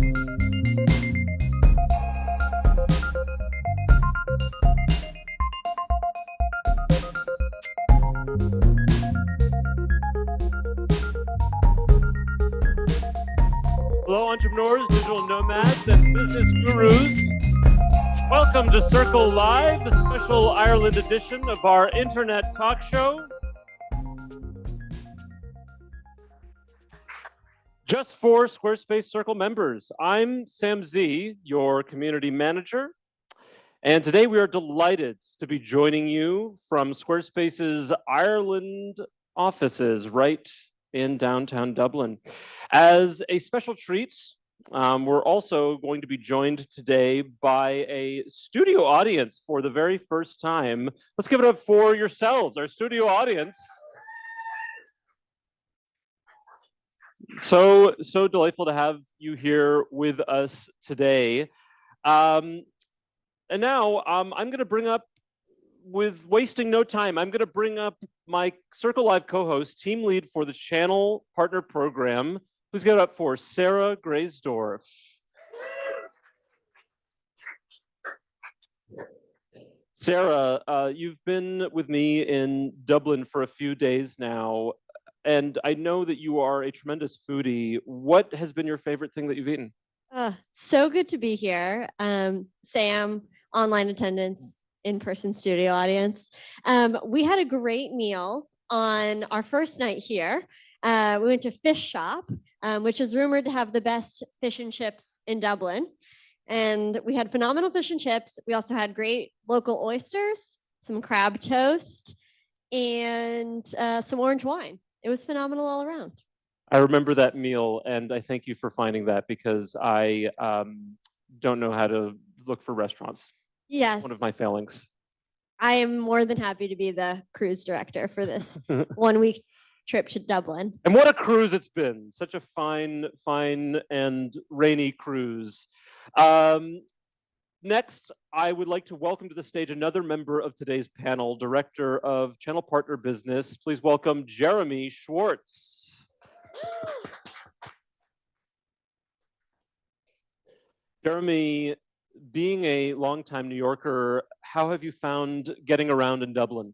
Hello, entrepreneurs, digital nomads, and business gurus. Welcome to Circle Live, the special Ireland edition of our internet talk show. Just for Squarespace Circle members. I'm Sam Z, your community manager. And today we are delighted to be joining you from Squarespace's Ireland offices right in downtown Dublin. As a special treat, we're also going to be joined today by a studio audience for the very first time. Let's give it up for yourselves, our studio audience. So delightful to have you here with us today. And now I'm going to bring up, with wasting no time, I'm going to bring up my Circle Live co-host, team lead for the Channel Partner Program. Please give it up for Sarah Graysdorf. Sarah, you've been with me in Dublin for a few days now, and I know that you are a tremendous foodie. What has been your favorite thing that you've eaten? So good to be here. Sam, online attendance, in-person studio audience. We had a great meal on our first night here. We went to Fish Shop, which is rumored to have the best fish and chips in Dublin. And we had phenomenal fish and chips. We also had great local oysters, some crab toast, and some orange wine. It was phenomenal all around. I remember that meal, and I thank you for finding that, because I don't know how to look for restaurants. Yes. One of my failings. I am more than happy to be the cruise director for this 1 week trip to Dublin. And what a cruise it's been. Such a fine and rainy cruise. Next, I would like to welcome to the stage another member of today's panel, Director of Channel Partner Business. Please welcome Jeremy Schwartz. Jeremy, being a longtime New Yorker, how have you found getting around in Dublin?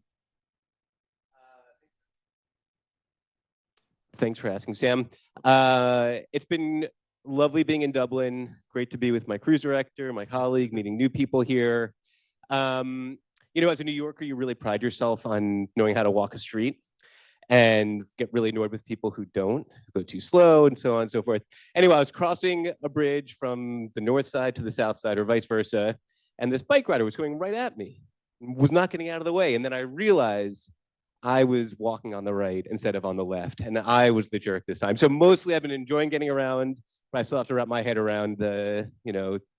Thanks for asking, Sam. It's been lovely being in Dublin. Great to be with my cruise director, my colleague, meeting new people here. As a New Yorker, you really pride yourself on knowing how to walk a street and get really annoyed with people who don't, who go too slow and so on and so forth. Anyway, I was crossing a bridge from the north side to the south side, or vice versa, and this bike rider was going right at me, was not getting out of the way. And then I realized I was walking on the right instead of on the left, and I was the jerk this time. So mostly I've been enjoying getting around, but I still have to wrap my head around the,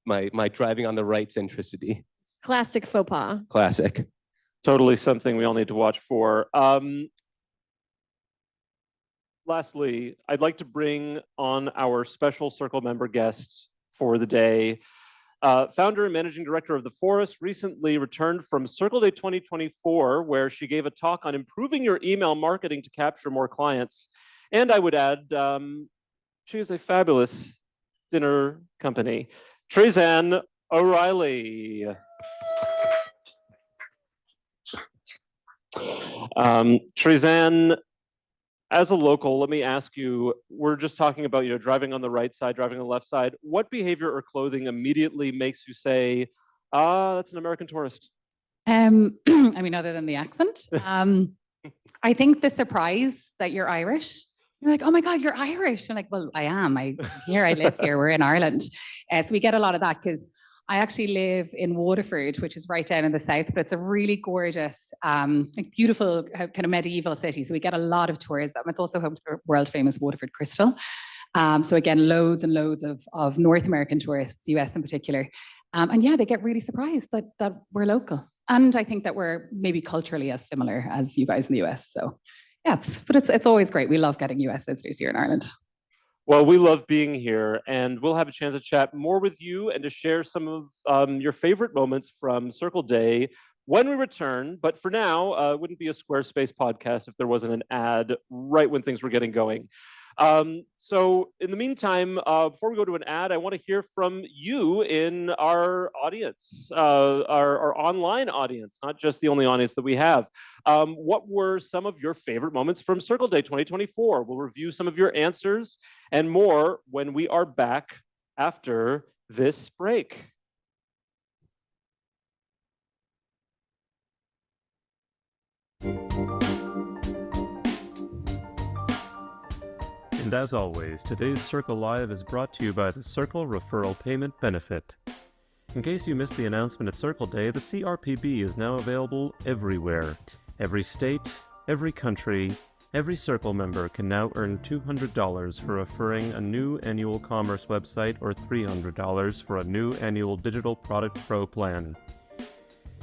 my driving on the right centricity. Classic faux pas. Classic. Totally something we all need to watch for. Lastly, I'd like to bring on our special Circle member guests for the day. Founder and managing director of The Forest recently returned from Circle Day 2024, where she gave a talk on improving your email marketing to capture more clients. And I would add, she is a fabulous dinner company. Teresanne O'Reilly. Teresanne, as a local, let me ask you, we're just talking about, driving on the right side, driving on the left side. What behavior or clothing immediately makes you say, that's an American tourist? Other than the accent, I think the surprise that you're Irish. You're like, oh my God, you're Irish. I'm like, well, I am. I live here. We're in Ireland. So we get a lot of that because I actually live in Waterford, which is right down in the south, but it's a really gorgeous, beautiful kind of medieval city. So we get a lot of tourism. It's also home to the world famous Waterford Crystal. So again, loads and loads of North American tourists, US in particular. And yeah, they get really surprised that we're local. And I think that we're maybe culturally as similar as you guys in the US. So yeah, it's always great. We love getting US visitors here in Ireland. Well, we love being here, and we'll have a chance to chat more with you and to share some of your favorite moments from Circle Day when we return. But for now, it wouldn't be a Squarespace podcast if there wasn't an ad right when things were getting going. So in the meantime, before we go to an ad, I want to hear from you in our audience, our online audience, not just the only audience that we have. What were some of your favorite moments from Circle Day 2024? We'll review some of your answers and more when we are back after this break. And as always, today's Circle Live is brought to you by the Circle Referral Payment Benefit. In case you missed the announcement at Circle Day, the CRPB is now available everywhere. Every state, every country, every Circle member can now earn $200 for referring a new annual commerce website or $300 for a new annual Digital Product Pro plan.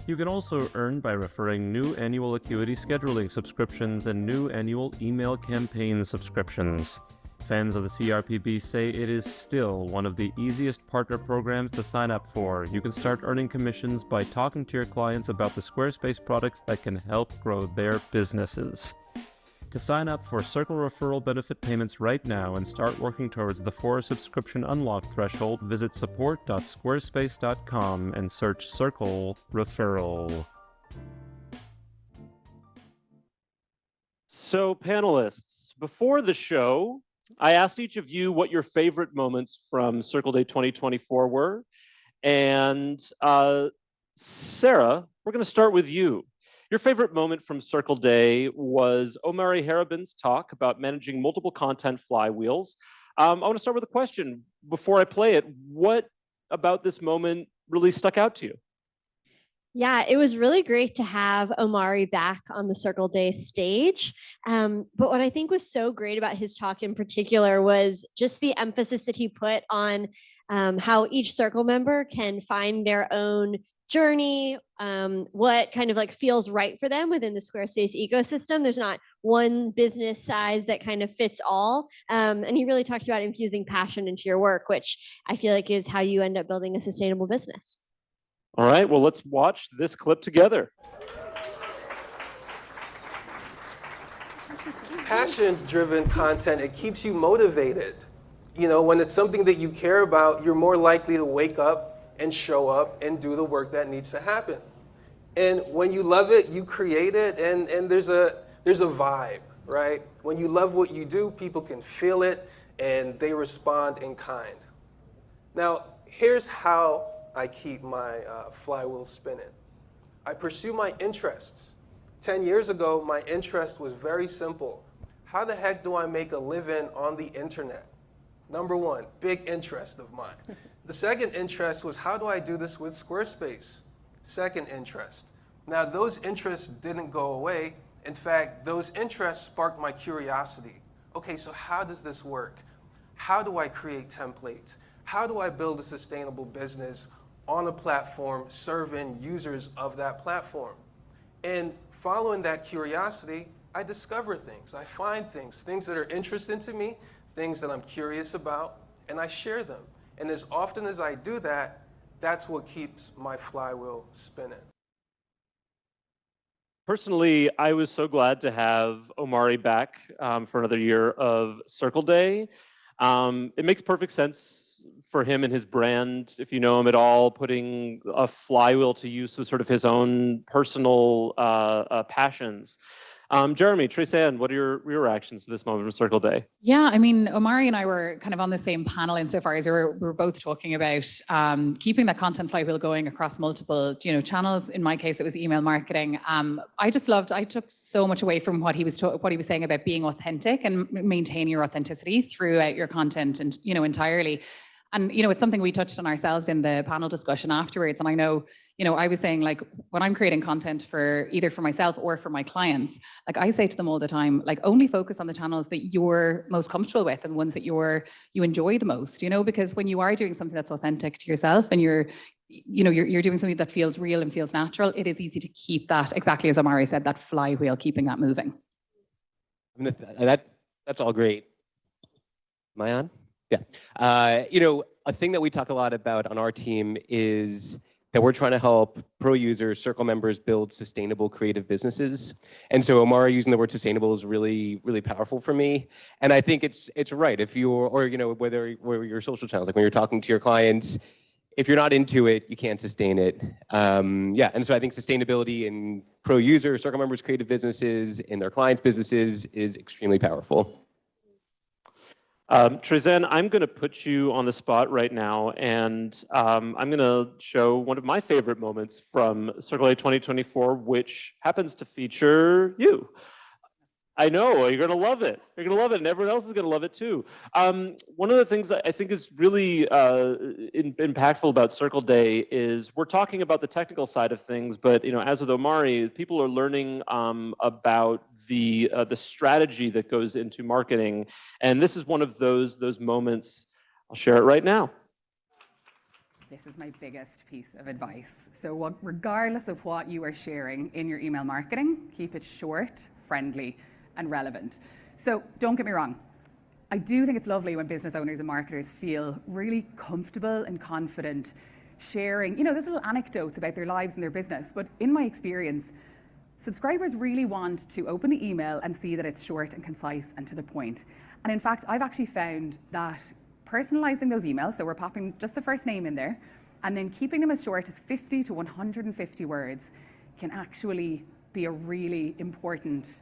You can also earn by referring new annual Acuity scheduling subscriptions and new annual email campaign subscriptions. Fans of the CRPB say it is still one of the easiest partner programs to sign up for. You can start earning commissions by talking to your clients about the Squarespace products that can help grow their businesses. To sign up for Circle referral benefit payments right now and start working towards the 4 subscription unlock threshold, visit support.squarespace.com and search Circle Referral. So panelists, before the show, I asked each of you what your favorite moments from Circle Day 2024 were. And Sarah, we're going to start with you. Your favorite moment from Circle Day was Omari Harabin's talk about managing multiple content flywheels. I want to start with a question. Before I play it, what about this moment really stuck out to you? Yeah, it was really great to have Omari back on the Circle Day stage. But what I think was so great about his talk in particular was just the emphasis that he put on how each Circle member can find their own journey, what kind of like feels right for them within the Squarespace ecosystem. There's not one business size that kind of fits all. And he really talked about infusing passion into your work, which I feel like is how you end up building a sustainable business. All right, well, let's watch this clip together. Passion-driven content, it keeps you motivated. You know, when it's something that you care about, you're more likely to wake up and show up and do the work that needs to happen. And when you love it, you create it, and there's a vibe, right? When you love what you do, people can feel it, and they respond in kind. Now, here's how I keep my flywheel spinning. I pursue my interests. 10 years ago, my interest was very simple. How the heck do I make a living on the internet? Number one, big interest of mine. The second interest was, how do I do this with Squarespace? Second interest. Now, those interests didn't go away. In fact, those interests sparked my curiosity. Okay, so how does this work? How do I create templates? How do I build a sustainable business on a platform serving users of that platform? And following that curiosity, I discover things. I find things that are interesting to me, things that I'm curious about, and I share them. And as often as I do that, that's what keeps my flywheel spinning. Personally, I was so glad to have Omari back for another year of Circle Day. It makes perfect sense for him and his brand, if you know him at all, putting a flywheel to use with sort of his own personal passions. Jeremy, Teresanne, what are your reactions to this moment from Circle Day? Yeah, I mean, Omari and I were kind of on the same panel insofar as we were both talking about keeping that content flywheel going across multiple, channels. In my case, it was email marketing. I took so much away from what he was saying about being authentic and maintaining your authenticity throughout your content and, entirely. And, it's something we touched on ourselves in the panel discussion afterwards. And I know, I was saying, like, when I'm creating content for either for myself or for my clients, like I say to them all the time, like, only focus on the channels that you're most comfortable with and ones that you enjoy the most, because when you are doing something that's authentic to yourself and you're doing something that feels real and feels natural, it is easy to keep that, exactly as Omari said, that flywheel, keeping that moving. That's all great. Am I on? Yeah. A thing that we talk a lot about on our team is that we're trying to help pro users, circle members build sustainable creative businesses. And so Omara using the word sustainable is really, really powerful for me. And I think it's right. If you're, or whether your social channels, like when you're talking to your clients, if you're not into it, you can't sustain it. Yeah, and so I think sustainability in pro user, circle members, creative businesses, in their clients' businesses is extremely powerful. Teresanne, I'm going to put you on the spot right now, and I'm going to show one of my favorite moments from Circle A 2024, which happens to feature you. I know, you're going to love it. You're going to love it, and everyone else is going to love it too. One of the things I think is really impactful about Circle Day is we're talking about the technical side of things, but as with Omari, people are learning about the strategy that goes into marketing, and this is one of those moments. I'll share it right now. This is my biggest piece of advice. So regardless of what you are sharing in your email marketing, keep it short, friendly, and relevant. So don't get me wrong. I do think it's lovely when business owners and marketers feel really comfortable and confident sharing, those little anecdotes about their lives and their business. But in my experience, subscribers really want to open the email and see that it's short and concise and to the point. And in fact, I've actually found that personalizing those emails, so we're popping just the first name in there, and then keeping them as short as 50 to 150 words can actually be a really important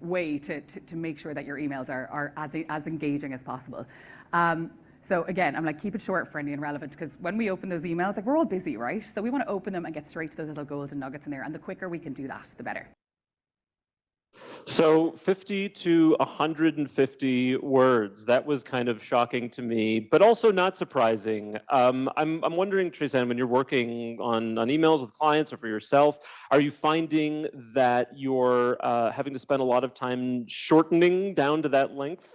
way to make sure that your emails are as engaging as possible. So again, I'm like, keep it short, friendly, and relevant, because when we open those emails, like we're all busy, right? So we want to open them and get straight to those little golden nuggets in there, and the quicker we can do that, the better. So 50 to 150 words, that was kind of shocking to me, but also not surprising. I'm wondering, Teresanne, when you're working on emails with clients or for yourself, are you finding that you're having to spend a lot of time shortening down to that length?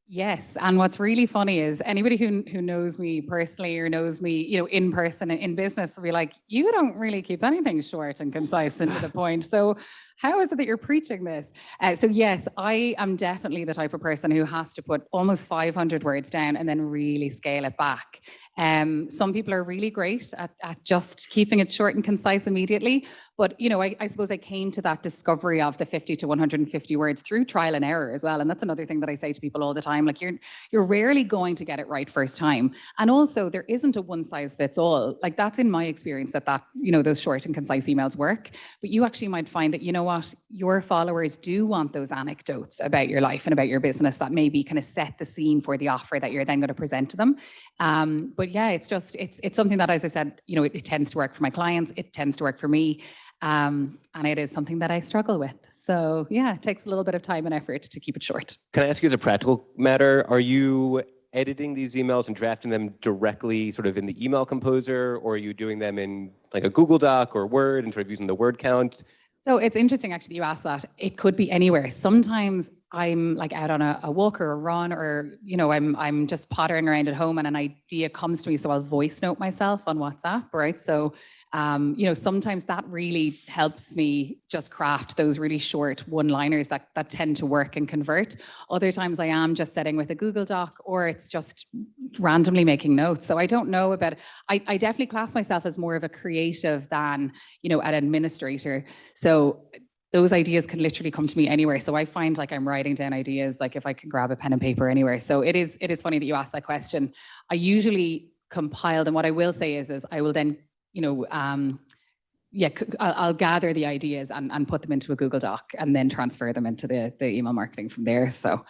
Yes, and what's really funny is anybody who knows me personally or knows me, in person in business will be like, you don't really keep anything short and concise and to the point. So how is it that you're preaching this? So yes, I am definitely the type of person who has to put almost 500 words down and then really scale it back. Some people are really great at just keeping it short and concise immediately. But, I suppose I came to that discovery of the 50 to 150 words through trial and error as well. And that's another thing that I say to people all the time, like you're rarely going to get it right first time. And also there isn't a one size fits all. Like that's in my experience that those short and concise emails work. But you actually might find that, what, your followers do want those anecdotes about your life and about your business that maybe kind of set the scene for the offer that you're then going to present to them. But yeah, it's something that, as I said, it tends to work for my clients. It tends to work for me. And it is something that I struggle with. So yeah, it takes a little bit of time and effort to keep it short. Can I ask you as a practical matter, are you editing these emails and drafting them directly sort of in the email composer, or are you doing them in like a Google Doc or Word and sort of using the word count? So it's interesting actually you asked that. It could be anywhere. Sometimes I'm like out on a walk or a run, or I'm just pottering around at home and an idea comes to me, so I'll voice note myself on WhatsApp, right? So sometimes that really helps me just craft those really short one-liners that tend to work and convert. Other times I am just sitting with a Google Doc, or it's just randomly making notes. So I don't know about it. I definitely class myself as more of a creative than, an administrator. So those ideas can literally come to me anywhere. So I find like I'm writing down ideas, like if I can grab a pen and paper anywhere. So it is funny that you asked that question. I usually compile them. What I will say is I will then, I'll gather the ideas and put them into a Google Doc and then transfer them into the email marketing from there. So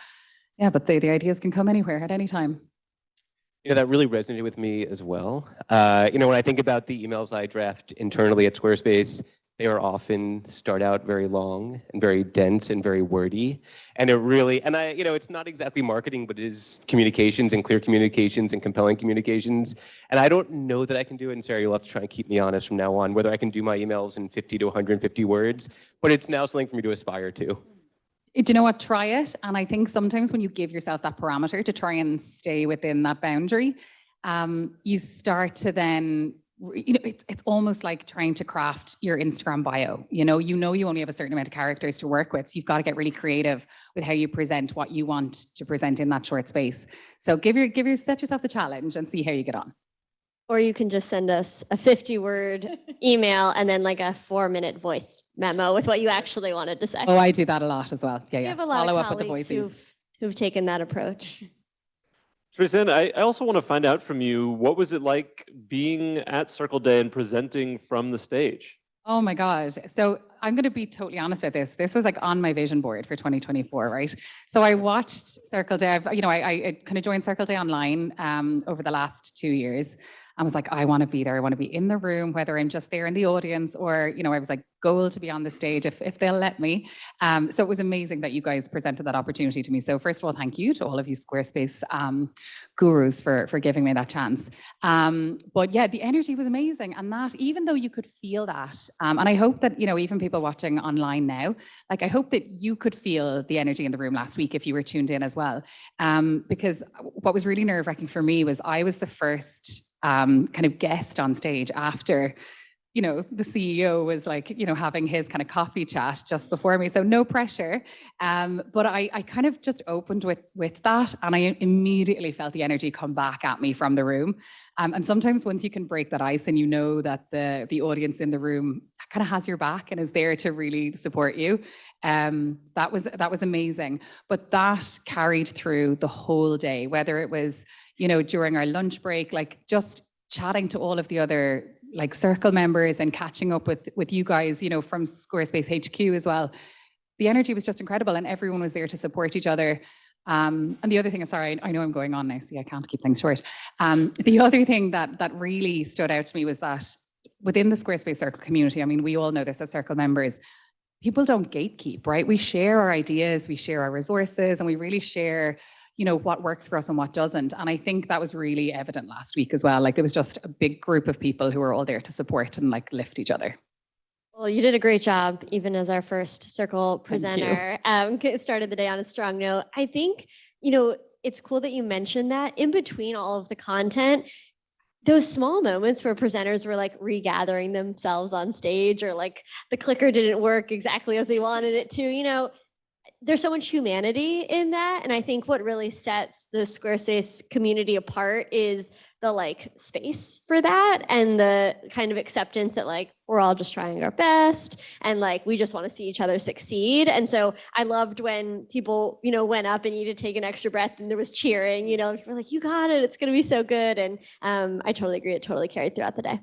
yeah, but the ideas can come anywhere at any time. That really resonated with me as well. When I think about the emails I draft internally at Squarespace, they are often start out very long and very dense and very wordy. And it's not exactly marketing, but it is communications and clear communications and compelling communications. And I don't know that I can do it. And Sarah, you'll have to try and keep me honest from now on, whether I can do my emails in 50 to 150 words, but it's now something for me to aspire to. Do you know what? Try it. And I think sometimes when you give yourself that parameter to try and stay within that boundary, you start to then, it's almost like trying to craft your Instagram bio. You only have a certain amount of characters to work with. So you've got to get really creative with how you present what you want to present in that short space. So set yourself the challenge and see how you get on. Or you can just send us a 50-word email and then like a 4-minute voice memo with what you actually wanted to say. Oh, I do that a lot as well. Yeah, We yeah. have a lot Follow of up with the colleagues voices. who've taken that approach. Teresanne, I also want to find out from you, what was it like being at Circle Day and presenting from the stage? Oh my God. So I'm going to be totally honest with this. This was like on my vision board for 2024, right? So I watched Circle Day. I kind of joined Circle Day online over the last 2 years. I was like, I want to be there. I want to be in the room, whether I'm just there in the audience or, I was like, goal to be on the stage if they'll let me. So it was amazing that you guys presented that opportunity to me. So first of all, thank you to all of you Squarespace gurus for giving me that chance. But yeah, the energy was amazing. And that, even though you could feel that, and I hope that, even people watching online now, like I hope that you could feel the energy in the room last week if you were tuned in as well. Because what was really nerve-wracking for me was I was the first kind of guest on stage after the CEO was like, having his kind of coffee chat just before me. So no pressure. But I kind of just opened with that, and I immediately felt the energy come back at me from the room. And sometimes once you can break that ice and that the audience in the room kind of has your back and is there to really support you, that was amazing. But that carried through the whole day, whether it was, during our lunch break, like just chatting to all of the other like Circle members and catching up with you guys, from Squarespace HQ as well. The energy was just incredible and everyone was there to support each other. And the other thing, sorry, I know I'm going on now, see, I can't keep things short. The other thing that really stood out to me was that within the Squarespace Circle community, I mean, we all know this as Circle members, people don't gatekeep, right? We share our ideas, we share our resources, and we really share what works for us and what doesn't. And I think that was really evident last week as well. Like there was just a big group of people who were all there to support and like lift each other. Well, you did a great job, even as our first Circle presenter. Started the day on a strong note. I think, it's cool that you mentioned that in between all of the content, those small moments where presenters were like regathering themselves on stage, or like the clicker didn't work exactly as they wanted it to, there's so much humanity in that. And I think what really sets the Squarespace community apart is the like space for that and the kind of acceptance that like we're all just trying our best and like we just want to see each other succeed. And so I loved when people, went up and needed to take an extra breath and there was cheering, we're like, you got it, it's going to be so good. And I totally agree. It totally carried throughout the day.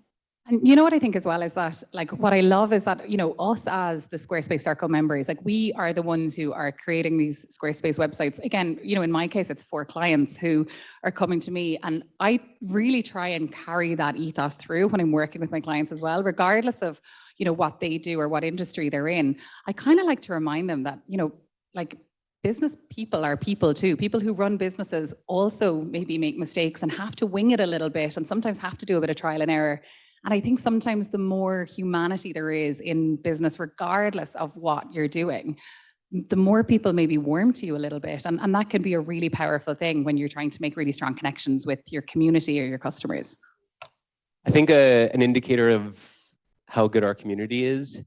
And what I think as well is that, like, what I love is that, us as the Squarespace Circle members, like we are the ones who are creating these Squarespace websites. Again, in my case, it's for clients who are coming to me, and I really try and carry that ethos through when I'm working with my clients as well, regardless of, what they do or what industry they're in. I kind of like to remind them that, like business people are people too. People who run businesses also maybe make mistakes and have to wing it a little bit and sometimes have to do a bit of trial and error. And I think sometimes the more humanity there is in business, regardless of what you're doing, the more people maybe warm to you a little bit. And that can be a really powerful thing when you're trying to make really strong connections with your community or your customers. I think an indicator of how good our community is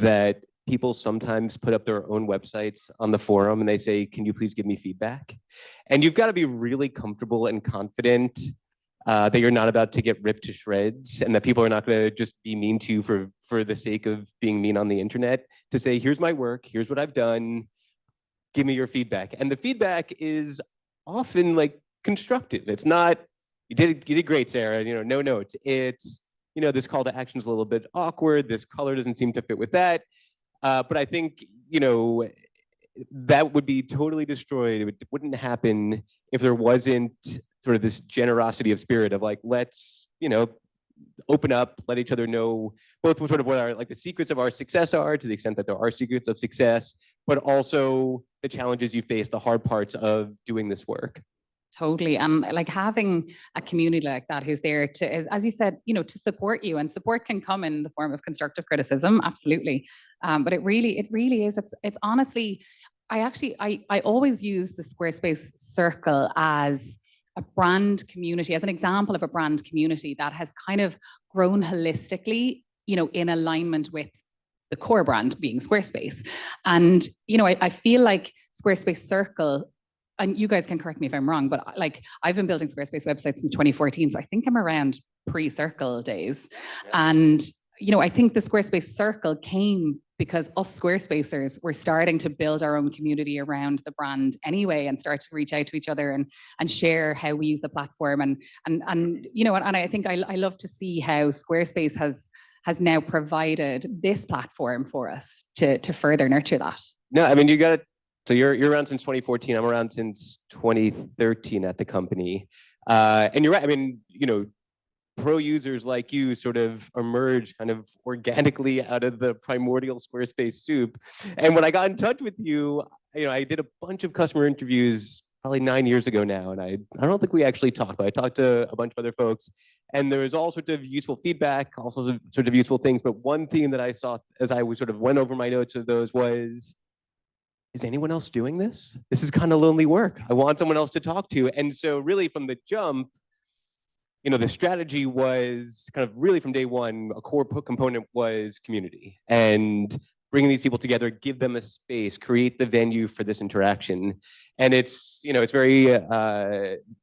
that people sometimes put up their own websites on the forum and they say, can you please give me feedback? And you've got to be really comfortable and confident that you're not about to get ripped to shreds and that people are not going to just be mean to you for the sake of being mean on the internet, to say, here's my work, here's what I've done, give me your feedback. And the feedback is often like constructive. It's not, you did great, Sarah, no notes. It's, this call to action is a little bit awkward, this color doesn't seem to fit with that. But I think, that would be totally destroyed. It wouldn't happen if there wasn't sort of this generosity of spirit of like, let's, open up, let each other know both sort of what our, like the secrets of our success are, to the extent that there are secrets of success, but also the challenges you face, the hard parts of doing this work. Totally. And like having a community like that who's there to, as you said, to support you, and support can come in the form of constructive criticism. Absolutely. But it really is, it's honestly, I always use the Squarespace Circle as a brand community, as an example of a brand community that has kind of grown holistically, in alignment with the core brand being Squarespace. And, I feel like Squarespace Circle, and you guys can correct me if I'm wrong, but like I've been building Squarespace websites since 2014. So I think I'm around pre-Circle days. And, you know, I think the Squarespace Circle came because us Squarespacers were starting to build our own community around the brand anyway, and start to reach out to each other and share how we use the platform. And you know, and I think I love to see how Squarespace has now provided this platform for us to further nurture that. No, I mean, you got it. So you're around since 2014. I'm around since 2013 at the company. And you're right. I mean, you know, pro users like you sort of emerge kind of organically out of the primordial Squarespace soup. And when I got in touch with you, you know, I did a bunch of customer interviews probably 9 years ago now. And I don't think we actually talked, but I talked to a bunch of other folks. And there was all sorts of useful feedback, also sort of useful things. But one theme that I saw as I sort of went over my notes of those was, is anyone else doing this? This is kind of lonely work. I want someone else to talk to. And so really from the jump, you know, the strategy was kind of really from day one, a core component was community and bringing these people together, give them a space, create the venue for this interaction. And it's, you know, it's very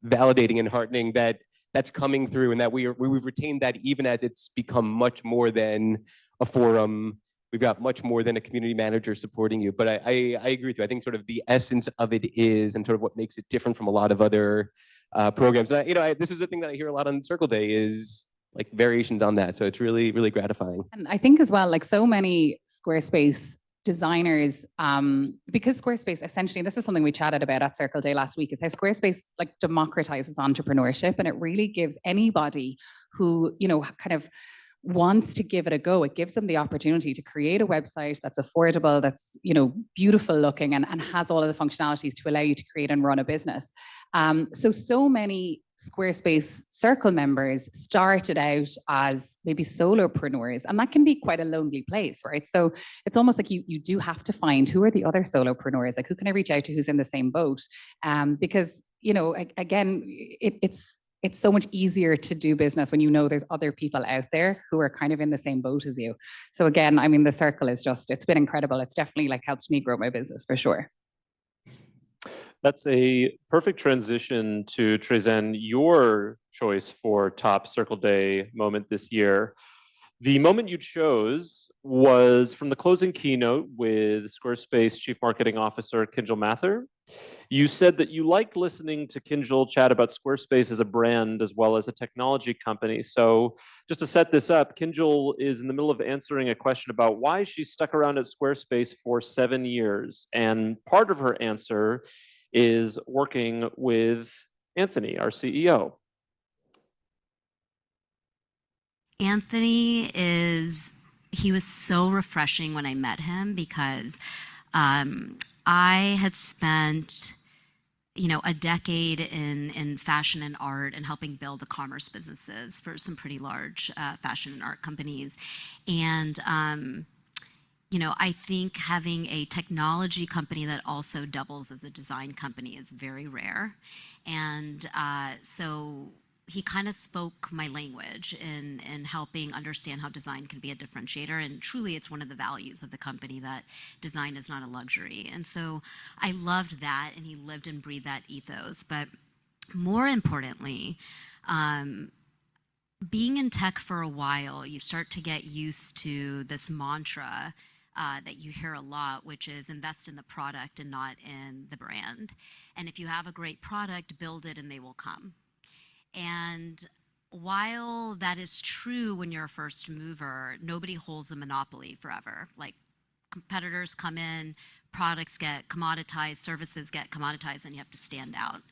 validating and heartening that that's coming through and that we've retained that even as it's become much more than a forum. We've got much more than a community manager supporting you. But I agree with you. I think sort of the essence of it is, and sort of what makes it different from a lot of other programs. And this is the thing that I hear a lot on Circle Day is like variations on that. So it's really, really gratifying. And I think as well, like so many Squarespace designers, because Squarespace essentially, and this is something we chatted about at Circle Day last week, is how Squarespace like democratizes entrepreneurship, and it really gives anybody who, you know, kind of wants to give it a go. It gives them the opportunity to create a website that's affordable, that's, you know, beautiful looking, and has all of the functionalities to allow you to create and run a business. So many Squarespace Circle members started out as maybe solopreneurs, and that can be quite a lonely place, right? So it's almost like you do have to find who are the other solopreneurs, like who can I reach out to who's in the same boat? Because, you know, again, it's so much easier to do business when you know there's other people out there who are kind of in the same boat as you. So again, I mean, the Circle is just, it's been incredible. It's definitely like helped me grow my business for sure. That's a perfect transition to Teresanne, your choice for top Circle Day moment this year. The moment you chose was from the closing keynote with Squarespace Chief Marketing Officer Kinjal Mathur. You said that you liked listening to Kinjal chat about Squarespace as a brand as well as a technology company. So just to set this up, Kinjal is in the middle of answering a question about why she stuck around at Squarespace for 7 years. And part of her answer is working with Anthony, our CEO. Anthony he was so refreshing when I met him because I had spent, you know, a decade in fashion and art and helping build the commerce businesses for some pretty large fashion and art companies. And, you know, I think having a technology company that also doubles as a design company is very rare. And so he kind of spoke my language in helping understand how design can be a differentiator. And truly, it's one of the values of the company that design is not a luxury. And so I loved that, and he lived and breathed that ethos. But more importantly, being in tech for a while, you start to get used to this mantra that you hear a lot, which is invest in the product and not in the brand. And if you have a great product, build it and they will come. And while that is true when you're a first mover, nobody holds a monopoly forever. Like competitors come in, products get commoditized, services get commoditized, and you have to stand out.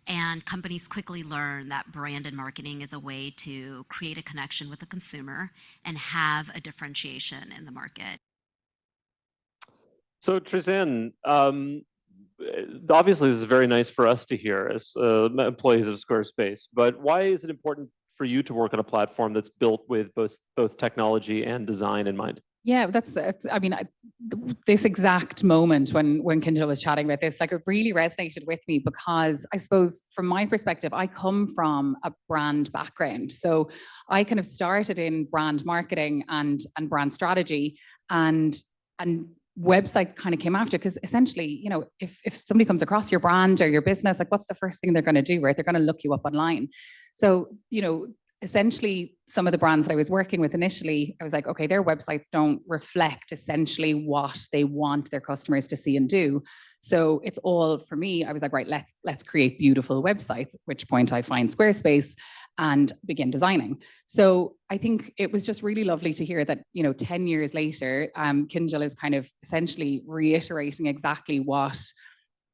And companies quickly learn that brand and marketing is a way to create a connection with the consumer and have a differentiation in the market. So Teresanne, obviously this is very nice for us to hear as employees of Squarespace, but why is it important for you to work on a platform that's built with both technology and design in mind? Yeah, that's I mean, this exact moment when Kinjal was chatting about this, like it really resonated with me because I suppose from my perspective, I come from a brand background. So I kind of started in brand marketing and brand strategy and website kind of came after, because essentially, you know, if somebody comes across your brand or your business, like what's the first thing they're going to do, right? They're going to look you up online. So, you know, essentially some of the brands that I was working with initially, I was like, okay, their websites don't reflect essentially what they want their customers to see and do. So it's all, for me, I was like, right, let's create beautiful websites, at which point I find Squarespace and begin designing. So I think it was just really lovely to hear that, you know, 10 years later, Kinjal is kind of essentially reiterating exactly what,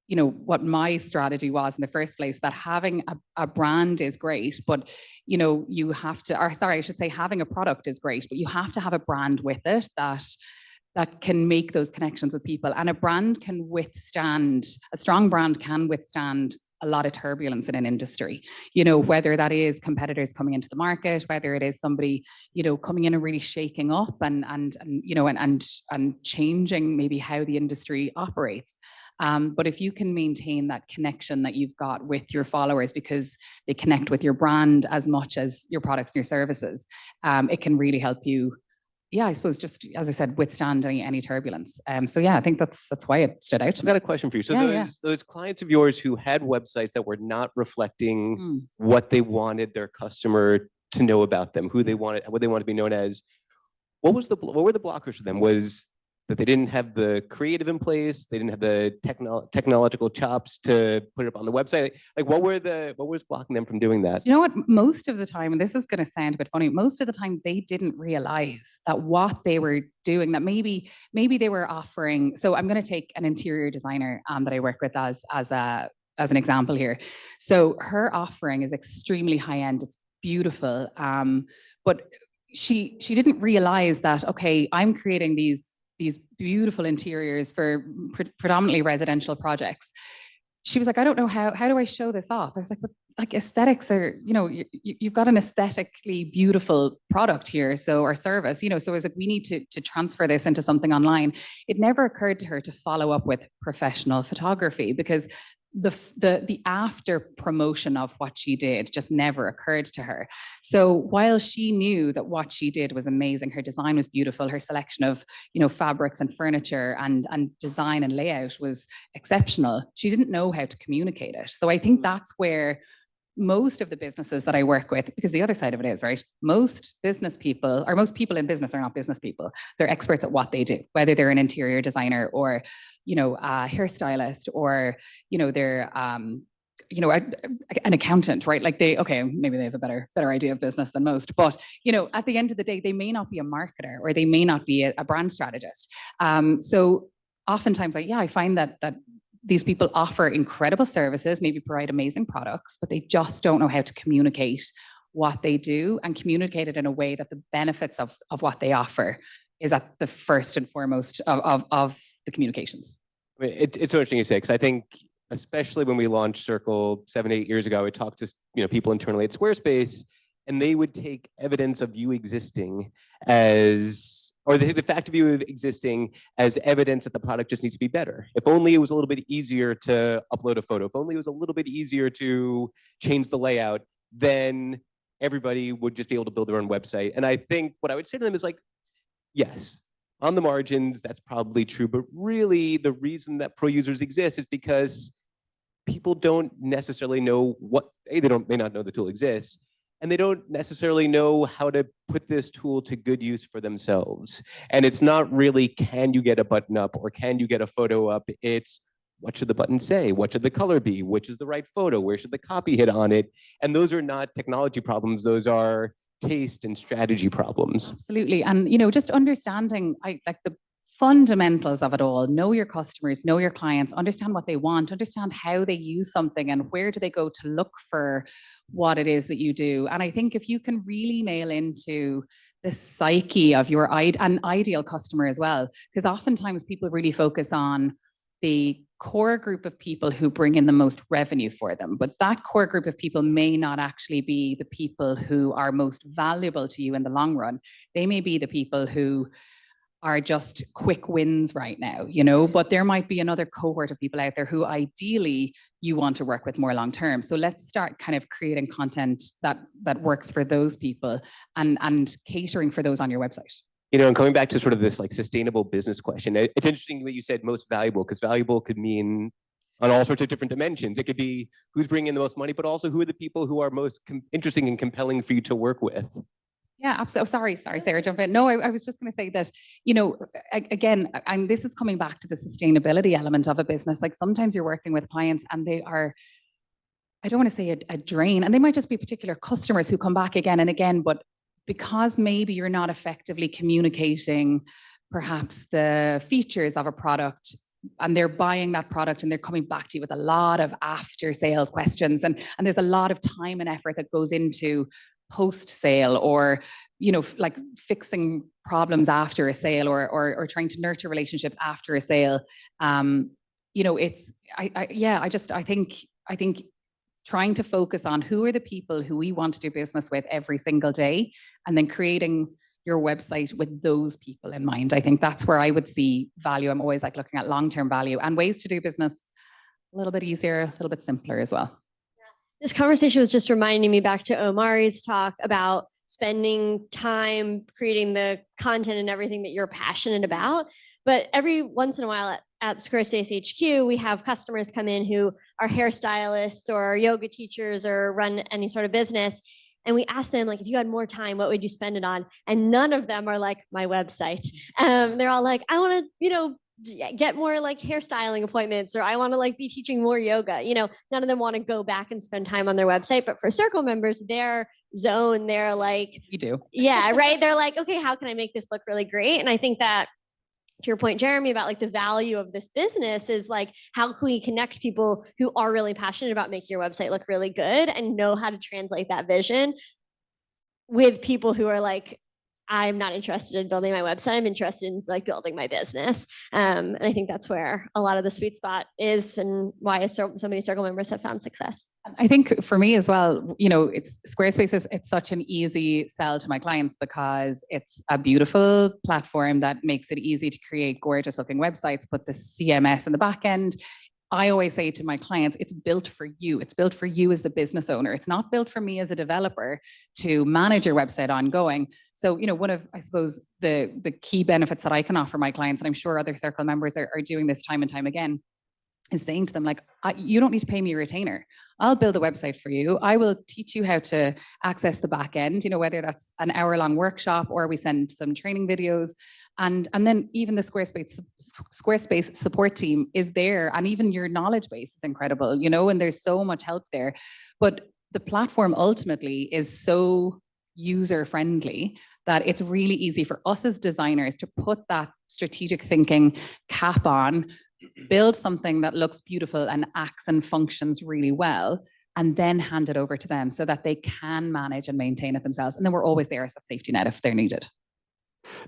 you know, what my strategy was in the first place, that having a brand is great, but, you know, you have to, or sorry, I should say having a product is great, but you have to have a brand with it that can make those connections with people. And a brand can withstand, a strong brand can withstand a lot of turbulence in an industry, you know, whether that is competitors coming into the market, whether it is somebody, you know, coming in and really shaking up and you know, and changing maybe how the industry operates. But if you can maintain that connection that you've got with your followers, because they connect with your brand as much as your products and your services, it can really help you, yeah, I suppose, just as I said, withstand any turbulence. So yeah, I think that's why it stood out. I've got a question for you. So those clients of yours who had websites that were not reflecting what they wanted their customer to know about them, who they wanted, what they wanted to be known as, what were the blockers for them? Was that they didn't have the creative in place, they didn't have the technological chops to put it up on the website? Like what was blocking them from doing that? You know what, most of the time, and this is going to sound a bit funny, most of the time they didn't realize that what they were doing, that maybe they were offering. So I'm going to take an interior designer that I work with as an example here. So her offering is extremely high end, it's beautiful, but she didn't realize that, okay, I'm creating these beautiful interiors for predominantly residential projects. She was like, I don't know how do I show this off? I was like, but like aesthetics are, you know, you've got an aesthetically beautiful product here, so, or service, you know, so I was like, we need to transfer this into something online. It never occurred to her to follow up with professional photography, because the after promotion of what she did just never occurred to her. So while she knew that what she did was amazing, her design was beautiful, her selection of, you know, fabrics and furniture and design and layout was exceptional, she didn't know how to communicate it. So I think that's where most of the businesses that I work with, because the other side of it is, right, most business people, or most people in business are not business people. They're experts at what they do, whether they're an interior designer or, you know, a hairstylist, or, you know, they're, you know, an accountant, right? Like maybe they have a better idea of business than most, but, you know, at the end of the day, they may not be a marketer, or they may not be a brand strategist. So oftentimes, I find that these people offer incredible services, maybe provide amazing products, but they just don't know how to communicate what they do, and communicate it in a way that the benefits of what they offer is at the first and foremost of the communications. I mean, it's so interesting you say, because I think, especially when we launched Circle 7-8 years ago, I talked to, you know, people internally at Squarespace, and they would take evidence of you existing as, or the fact of you existing as evidence that the product just needs to be better. If only it was a little bit easier to upload a photo, if only it was a little bit easier to change the layout, then everybody would just be able to build their own website. And I think what I would say to them is like, yes, on the margins, that's probably true, but really the reason that pro users exist is because people don't necessarily know they may not know the tool exists, and they don't necessarily know how to put this tool to good use for themselves. And it's not really, can you get a button up or can you get a photo up? It's, what should the button say? What should the color be? Which is the right photo? Where should the copy hit on it? And those are not technology problems. Those are taste and strategy problems. Absolutely. And, you know, just understanding like the fundamentals of it all. Know your customers, know your clients, understand what they want, understand how they use something, and where do they go to look for what it is that you do. And I think if you can really nail into the psyche of your ideal customer as well, because oftentimes people really focus on the core group of people who bring in the most revenue for them, but that core group of people may not actually be the people who are most valuable to you in the long run. They may be the people who are just quick wins right now, you know, but there might be another cohort of people out there who ideally you want to work with more long term. So let's start kind of creating content that works for those people and catering for those on your website. And coming back to sort of this like sustainable business question, it's interesting that you said most valuable, because valuable could mean on all sorts of different dimensions. It could be who's bringing in the most money, but also who are the people who are most interesting and compelling for you to work with. Yeah, absolutely. Sorry, Sarah, jump in. No, I was just going to say that, again, and this is coming back to the sustainability element of a business. Like sometimes you're working with clients and they are, I don't want to say a drain, and they might just be particular customers who come back again and again, but because maybe you're not effectively communicating perhaps the features of a product, and they're buying that product and they're coming back to you with a lot of after sales questions, and there's a lot of time and effort that goes into post sale, or like fixing problems after a sale, or trying to nurture relationships after a sale. It's I think trying to focus on who are the people who we want to do business with every single day, and then creating your website with those people in mind. I think that's where I would see value. I'm always like looking at long-term value and ways to do business a little bit easier, a little bit simpler as well. This conversation was just reminding me back to Omari's talk about spending time creating the content and everything that you're passionate about. But every once in a while at Squarespace HQ, we have customers come in who are hairstylists or yoga teachers or run any sort of business. And we ask them, like, if you had more time, what would you spend it on? And none of them are like, my website. They're all like, I want to, get more like hairstyling appointments, or I want to like be teaching more yoga. None of them want to go back and spend time on their website. But for Circle members, their zone, they're like, we do. Yeah, right. They're like, okay, how can I make this look really great? And I think that, to your point, Jeremy, about like the value of this business is like, how can we connect people who are really passionate about making your website look really good and know how to translate that vision with people who are like, I'm not interested in building my website. I'm interested in like building my business. And I think that's where a lot of the sweet spot is, and why so many Circle members have found success. I think for me as well, it's Squarespace it's such an easy sell to my clients because it's a beautiful platform that makes it easy to create gorgeous looking websites, put the CMS in the back end. I always say to my clients, it's built for you. It's built for you as the business owner. It's not built for me as a developer to manage your website ongoing. So, one of, I suppose, the key benefits that I can offer my clients, and I'm sure other Circle members are doing this time and time again, is saying to them, like, you don't need to pay me a retainer. I'll build a website for you. I will teach you how to access the back end, whether that's an hour-long workshop or we send some training videos. And then even the Squarespace support team is there, and even your knowledge base is incredible, and there's so much help there. But the platform ultimately is so user-friendly that it's really easy for us as designers to put that strategic thinking cap on, build something that looks beautiful and acts and functions really well, and then hand it over to them so that they can manage and maintain it themselves. And then we're always there as a safety net if they're needed.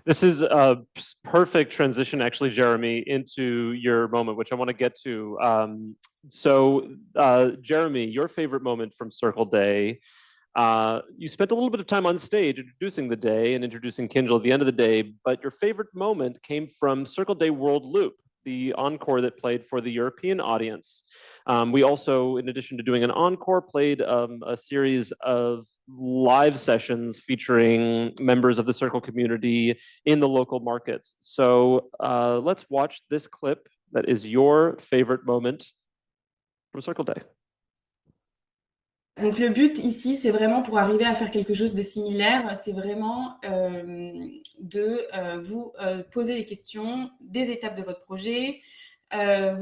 This is a perfect transition, actually, Jeremy, into your moment, which I want to get to. Jeremy, your favorite moment from Circle Day. You spent a little bit of time on stage introducing the day and introducing Kindle at the end of the day, but your favorite moment came from Circle Day World Loop, the encore that played for the European audience. We also, in addition to doing an encore, played a series of live sessions featuring members of the Circle community in the local markets. So let's watch this clip that is your favorite moment from Circle Day. Donc le but ici, c'est vraiment pour arriver à faire quelque chose de similaire, c'est vraiment de vous poser les questions des étapes de votre projet. Vous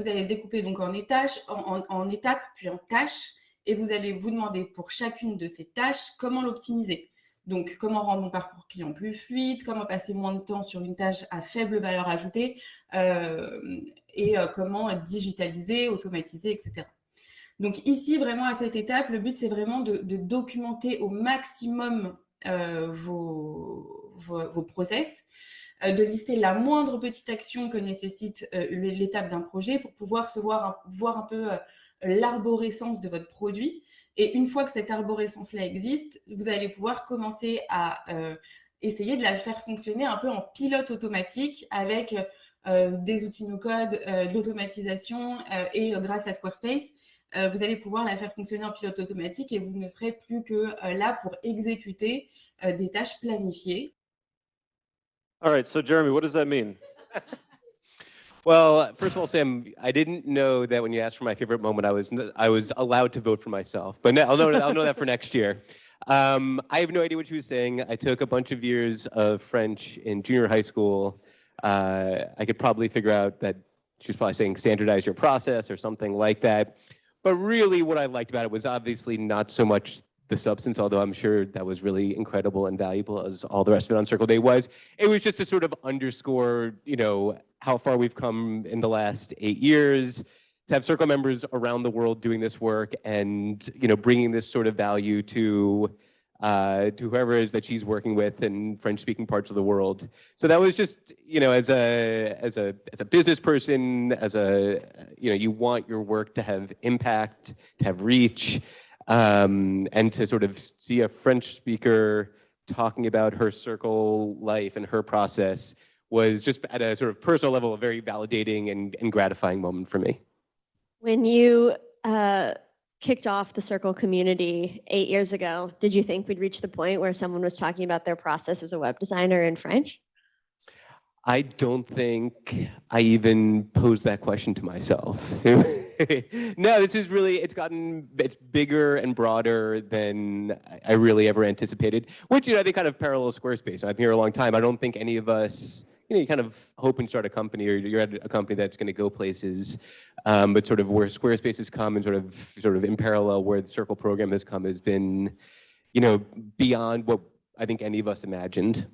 allez le découper donc en étapes, puis en tâches, et vous allez vous demander pour chacune de ces tâches comment l'optimiser. Donc, comment rendre mon parcours client plus fluide, comment passer moins de temps sur une tâche à faible valeur ajoutée, et comment digitaliser, automatiser, etc. Donc ici, vraiment à cette étape, le but, c'est vraiment de documenter au maximum vos process, de lister la moindre petite action que nécessite l'étape d'un projet pour pouvoir voir un peu l'arborescence de votre produit. Et une fois que cette arborescence-là existe, vous allez pouvoir commencer à essayer de la faire fonctionner un peu en pilote automatique avec des outils no-code, de l'automatisation et grâce à Squarespace, vous allez pouvoir la faire fonctionner en pilote automatique et vous ne serez plus que là pour exécuter des tâches planifiées. All right, so Jeremy, what does that mean? Well, first of all, Sam, I didn't know that when you asked for my favorite moment, I was allowed to vote for myself. But I'll know that for next year. I have no idea what she was saying. I took a bunch of years of French in junior high school. I could probably figure out that she was probably saying standardize your process or something like that. But really what I liked about it was obviously not so much the substance, although I'm sure that was really incredible and valuable as all the rest of it on Circle Day was. It was just to sort of underscore, how far we've come in the last 8 years, to have Circle members around the world doing this work and, bringing this sort of value to whoever it is that she's working with in French-speaking parts of the world. So that was just, as a business person, you want your work to have impact, to have reach, and to sort of see a French speaker talking about her Circle life and her process was just at a sort of personal level a very validating and gratifying moment for me. When you kicked off the Circle community 8 years ago, did you think we'd reach the point where someone was talking about their process as a web designer in French? I don't think I even posed that question to myself. No, this is really, it's bigger and broader than I really ever anticipated, which, I think kind of parallels Squarespace. I've been here a long time. I don't think any of us, you kind of hope and start a company, or you're at a company that's going to go places, but sort of where Squarespace has come and sort of in parallel where the Circle program has come has been, beyond what I think any of us imagined.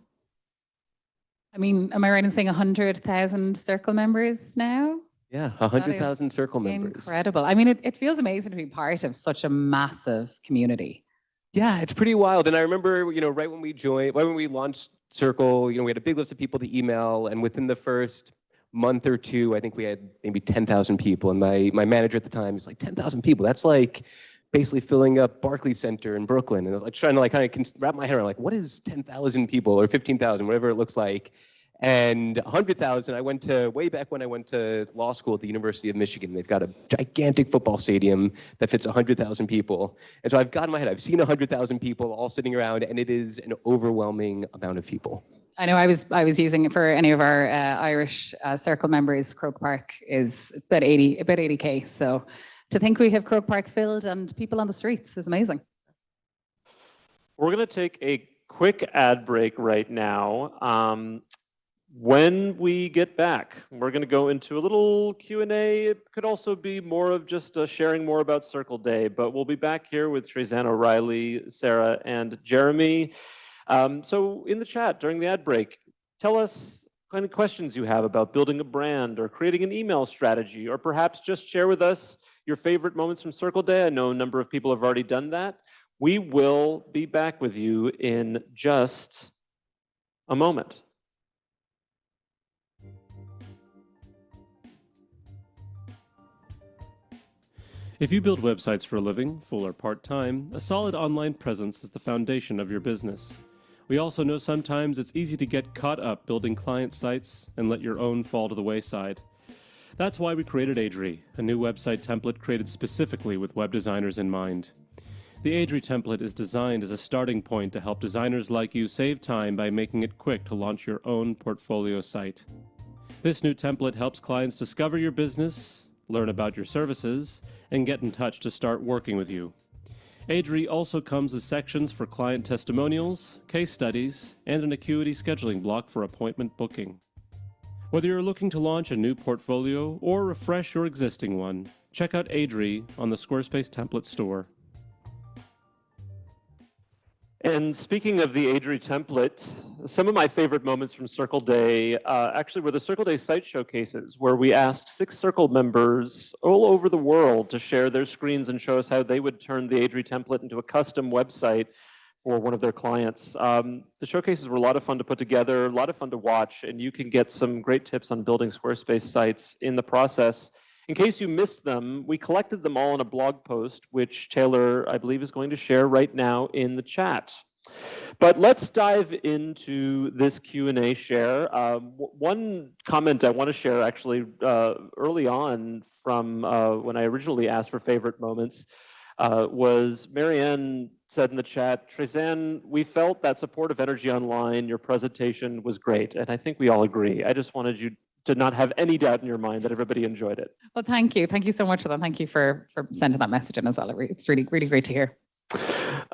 I mean, am I right in saying 100,000 Circle members now? Yeah, 100,000 Circle members. Incredible. I mean, it feels amazing to be part of such a massive community. Yeah, it's pretty wild. And I remember, right when we launched Circle, we had a big list of people to email, and within the first month or two, I think we had maybe 10,000 people. And my manager at the time was like, 10,000 people. That's like basically filling up Barclays Center in Brooklyn. And I was like trying to kind of wrap my head around what is 10,000 people or 15,000, whatever it looks like. And 100,000, way back when I went to law school at the University of Michigan. They've got a gigantic football stadium that fits 100,000 people. And so I've got in my head, I've seen 100,000 people all sitting around, and it is an overwhelming amount of people. I know I was using it for any of our Irish Circle members. Croke Park is about 80K. So to think we have Croke Park filled and people on the streets is amazing. We're going to take a quick ad break right now. When we get back, we're going to go into a little Q&A. It could also be more of just sharing more about Circle Day, but we'll be back here with Teresanne O'Reilly, Sarah, and Jeremy. So in the chat during the ad break, tell us kind of questions you have about building a brand or creating an email strategy, or perhaps just share with us your favorite moments from Circle Day. I know a number of people have already done that. We will be back with you in just a moment. If you build websites for a living, full or part-time, a solid online presence is the foundation of your business. We also know sometimes it's easy to get caught up building client sites and let your own fall to the wayside. That's why we created Adri, a new website template created specifically with web designers in mind. The Adri template is designed as a starting point to help designers like you save time by making it quick to launch your own portfolio site. This new template helps clients discover your business, learn about your services, and get in touch to start working with you. Adri also comes with sections for client testimonials, case studies, and an Acuity scheduling block for appointment booking. Whether you're looking to launch a new portfolio or refresh your existing one, check out Adri on the Squarespace template store. And speaking of the Adri template, some of my favorite moments from Circle Day actually were the Circle Day site showcases, where we asked 6 Circle members all over the world to share their screens and show us how they would turn the Adri template into a custom website for one of their clients. The showcases were a lot of fun to put together, a lot of fun to watch, and you can get some great tips on building Squarespace sites in the process. In case you missed them, we collected them all in a blog post, which Taylor, I believe, is going to share right now in the chat. But let's dive into this Q&A share. One comment I want to share actually early on from when I originally asked for favorite moments was Marianne said in the chat, Teresanne, we felt that supportive energy online. Your presentation was great. And I think we all agree. I just wanted you to not have any doubt in your mind that everybody enjoyed it. Well, thank you. Thank you so much for that. Thank you for sending that message in as well. It's really, really great to hear.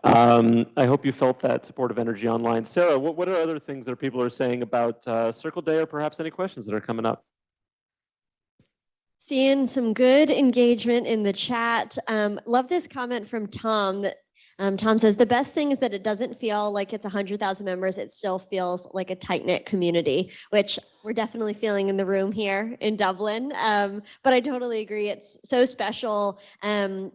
I hope you felt that supportive energy online. Sarah, what are other things that people are saying about Circle Day, or perhaps any questions that are coming up? Seeing some good engagement in the chat. Love this comment from Tom that Tom says, the best thing is that it doesn't feel like it's 100,000 members. It still feels like a tight-knit community, which we're definitely feeling in the room here in Dublin. But I totally agree. It's so special,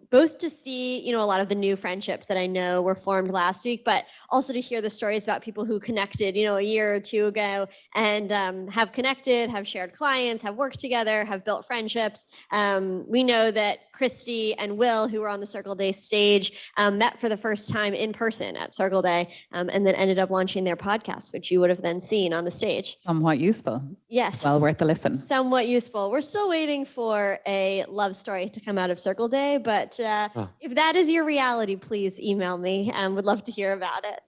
both to see, a lot of the new friendships that I know were formed last week, but also to hear the stories about people who connected, a year or two ago and have connected, have shared clients, have worked together, have built friendships. We know that Christy and Will, who were on the Circle Day stage, met for the first time in person at Circle Day, and then ended up launching their podcast, which you would have then seen on the stage. Somewhat useful. Yes. Well worth a listen. Somewhat useful. We're still waiting for a love story to come out of Circle Day, but if that is your reality, please email me. Would love to hear about it.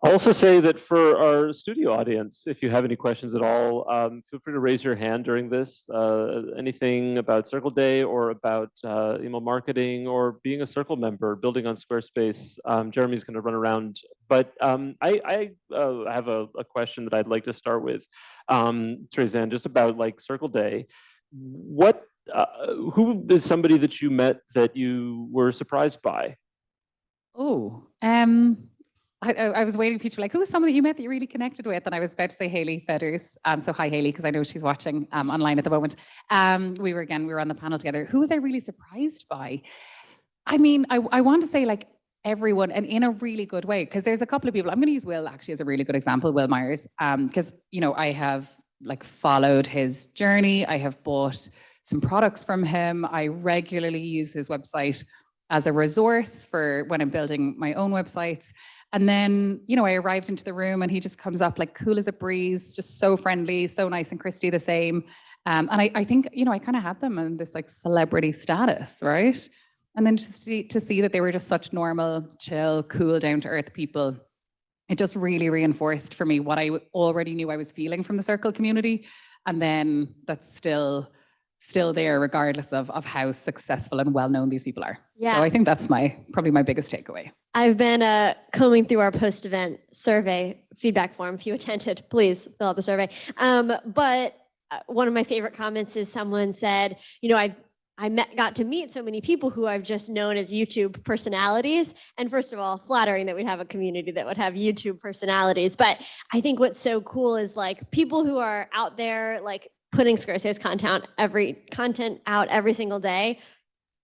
I'll also say that for our studio audience, if you have any questions at all, feel free to raise your hand during this. Anything about Circle Day or about email marketing or being a Circle member, building on Squarespace, Jeremy's going to run around. But I have a question that I'd like to start with, Teresanne, just about like Circle Day. Who is somebody that you met that you were surprised by? Oh, I was waiting for you to be like, who was someone that you met that you really connected with? And I was about to say Hayley Fedders. So hi, Hayley, because I know she's watching online at the moment. We were on the panel together. Who was I really surprised by? I mean, I want to say like everyone, and in a really good way, because there's a couple of people. I'm going to use Will actually as a really good example, Will Myers, because, I have like followed his journey. I have bought some products from him. I regularly use his website as a resource for when I'm building my own websites. And then, I arrived into the room and he just comes up like cool as a breeze, just so friendly, so nice, and Christy the same. And I think, I kind of had them in this like celebrity status, right? And then just to see that they were just such normal, chill, cool, down to earth people, it just really reinforced for me what I already knew I was feeling from the Circle community. And then that's still there regardless of how successful and well-known these people are. Yeah. So I think that's probably my biggest takeaway. I've been combing through our post-event survey feedback form. If you attended, please fill out the survey. But one of my favorite comments is someone said, got to meet so many people who I've just known as YouTube personalities. And first of all, flattering that we'd have a community that would have YouTube personalities. But I think what's so cool is like people who are out there, like putting Squarespace content out every single day.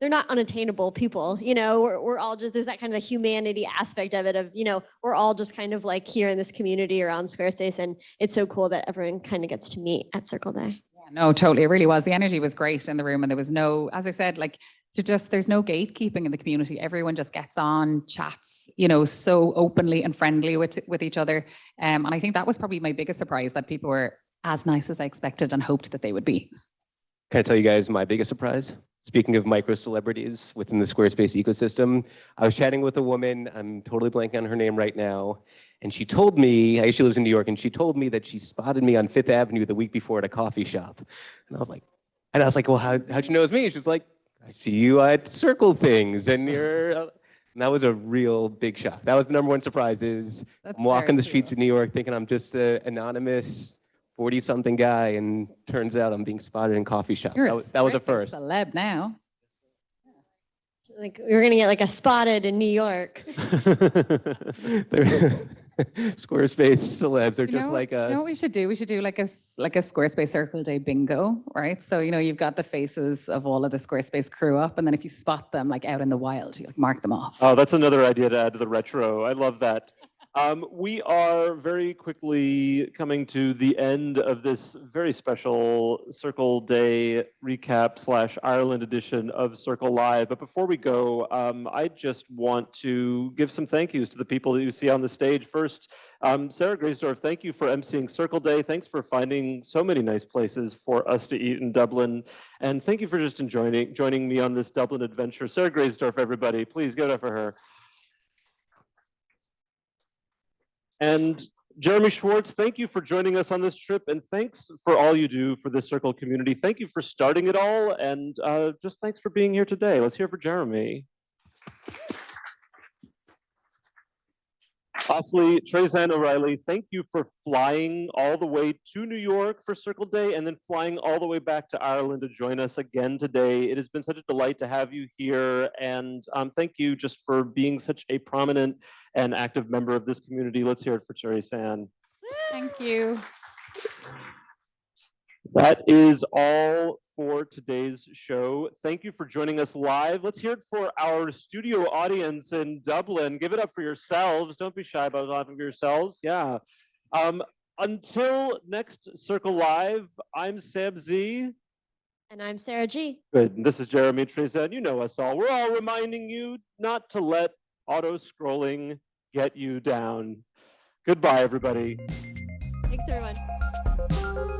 They're not unattainable people, we're all just, there's that kind of the humanity aspect of it of, we're all just kind of like here in this community around Squarespace. And it's so cool that everyone kind of gets to meet at Circle Day. Yeah, no, totally. It really was. The energy was great in the room. And there was no, as I said, like there's no gatekeeping in the community. Everyone just gets on, chats, so openly and friendly with each other. And I think that was probably my biggest surprise, that people were as nice as I expected and hoped that they would be. Can I tell you guys my biggest surprise? Speaking of micro celebrities within the Squarespace ecosystem, I was chatting with a woman, I'm totally blanking on her name right now, and she told me, she lives in New York, and she told me that she spotted me on Fifth Avenue the week before at a coffee shop. And I was like, well, how'd you know it was me? She was like, I see you at Circle things, and and that was a real big shock. That was the number one surprise is I'm walking the streets of New York thinking I'm just an anonymous 40-something guy, and turns out I'm being spotted in coffee shops. That was a first. Celeb now. Like we're gonna get like a spotted in New York. Squarespace celebs are just like us. You know what we should do? We should do like a Squarespace Circle Day bingo, right? So you've got the faces of all of the Squarespace crew up, and then if you spot them like out in the wild, you like mark them off. Oh, that's another idea to add to the retro. I love that. We are very quickly coming to the end of this very special Circle Day recap / Ireland edition of Circle Live. But before we go, I just want to give some thank yous to the people that you see on the stage. First, Sarah Graysdorf, thank you for emceeing Circle Day. Thanks for finding so many nice places for us to eat in Dublin. And thank you for just joining me on this Dublin adventure. Sarah Graysdorf, everybody, please give it up for her. And Jeremy Schwartz, thank you for joining us on this trip, and thanks for all you do for this Circle community. Thank you for starting it all, and just thanks for being here today. Let's hear for Jeremy. Lastly, Teresanne O'Reilly, thank you for flying all the way to New York for Circle Day and then flying all the way back to Ireland to join us again today. It has been such a delight to have you here, and thank you just for being such a prominent and active member of this community. Let's hear it for Teresanne. Thank you. That is all for today's show. Thank you for joining us live. Let's hear it for our studio audience in Dublin. Give it up for yourselves. Don't be shy about laughing for yourselves. Yeah. Until next Circle Live, I'm Sam Z. And I'm Sarah G. Good. And this is Jeremy Teresanne. You know us all. We're all reminding you not to let auto scrolling get you down. Goodbye, everybody. Thanks, everyone.